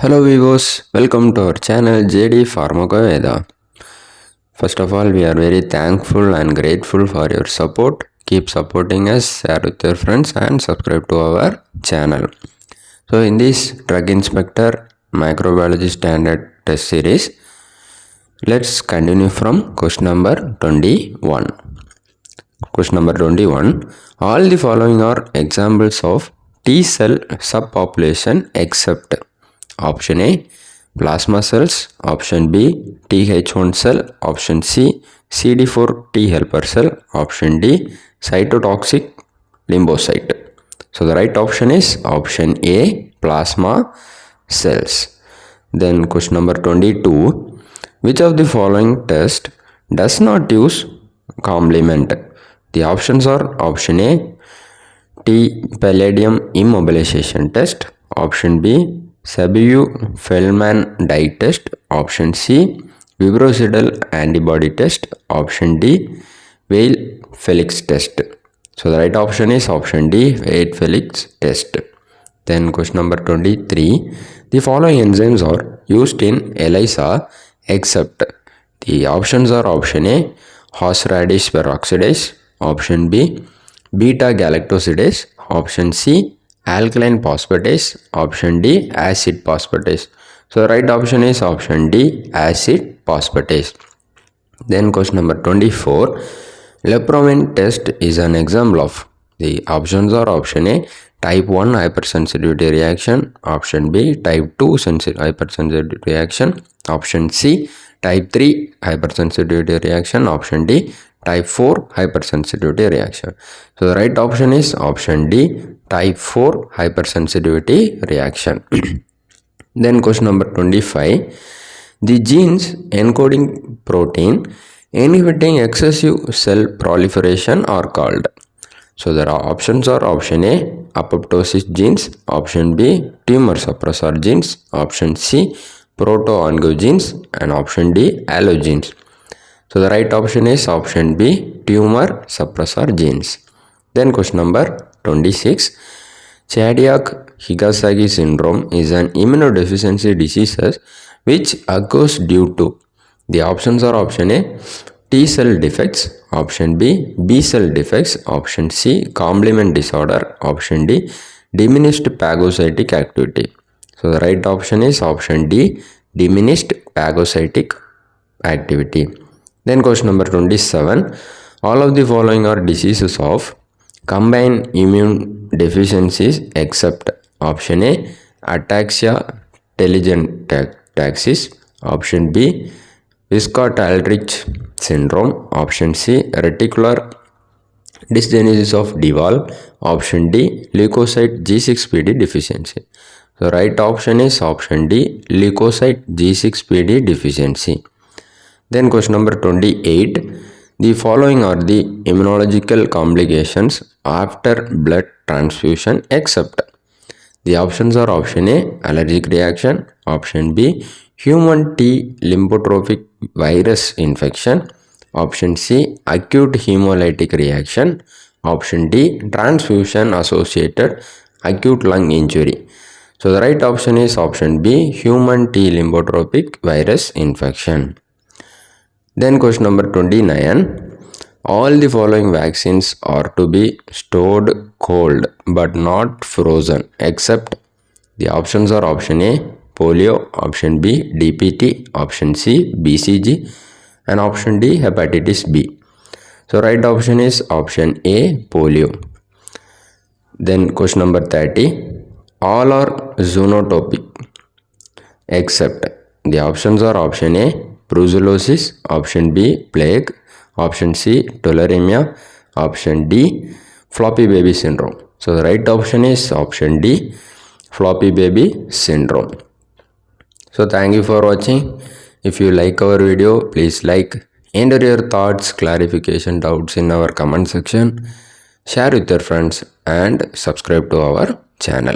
Hello viewers, welcome to our channel JD Pharmacoveda. First of all, we are very thankful and grateful for your support. Keep supporting us, share with your friends and subscribe to our channel. So in this Drug Inspector Microbiology Standard Test Series, let's continue from question number 21. Question number 21. All the following are examples of T cell subpopulation except option A, plasma cells, option B, Th1 cell, option C, CD4 T helper cell, option D, cytotoxic lymphocyte. So the right option is option A, plasma cells. Then question number 22. Which of the following test does not use complement? The options are option A, T palladium immobilization test, option B, Sabyu-Feldman dye test, option C, vibrocidal antibody test, option D, Weil-Felix test. So the right option is option D, Weil-Felix test. Then question number 23. The following enzymes are used in ELISA except. The options are option A, horseradish peroxidase, option B, beta-galactosidase, option C, alkaline phosphatase, option D, acid phosphatase. So the right option is option D, acid phosphatase. Then question number 24. Lepromin test is an example of. The options are option A, type 1 hypersensitivity reaction, option B, type 2 hypersensitivity reaction, option C, type 3 hypersensitivity reaction, option D, type 4 hypersensitivity reaction. So the right option is option D, type 4 hypersensitivity reaction. Then question number 25. The genes encoding protein inhibiting excessive cell proliferation are called. So there are options are option A, apoptosis genes, option B, tumor suppressor genes, option C, proto-oncogenes, and option D, allogenes. So the right option is option B, tumor suppressor genes. Then question number 26. Chidiac-Higasaki syndrome is an immunodeficiency disease which occurs due to. The options are option A, T cell defects, option B, B cell defects, option C, complement disorder, option D, diminished phagocytic activity. So the right option is option D, diminished phagocytic activity. Then question number 27. All of the following are diseases of combined immune deficiencies except option A, ataxia telangiectasis, option B, Viscott-Aldrich syndrome, option C, reticular dysgenesis of Duval, option D, leukocyte G6PD deficiency. The right option is option D, leukocyte G6PD deficiency. Then question number 28. The following are the immunological complications after blood transfusion except. The options are option A, allergic reaction, option B, human T lymphotrophic virus infection, option C, acute hemolytic reaction, option D, transfusion associated acute lung injury. So the right option is option B, human T lymphotrophic virus infection. Then question number 29. All the following vaccines are to be stored cold but not frozen except. The options are option A, polio, option B, DPT, option C, BCG, and option D, hepatitis B. So right option is option A, polio. Then question number 30. All are zoonotopic except. The options are option A, brucellosis, option B, plague, option C, tularemia, option D, floppy baby syndrome. So the right option is option D, floppy baby syndrome. So thank you for watching. If you like our video, please like, enter your thoughts, clarification, doubts in our comment section, share with your friends and subscribe to our channel.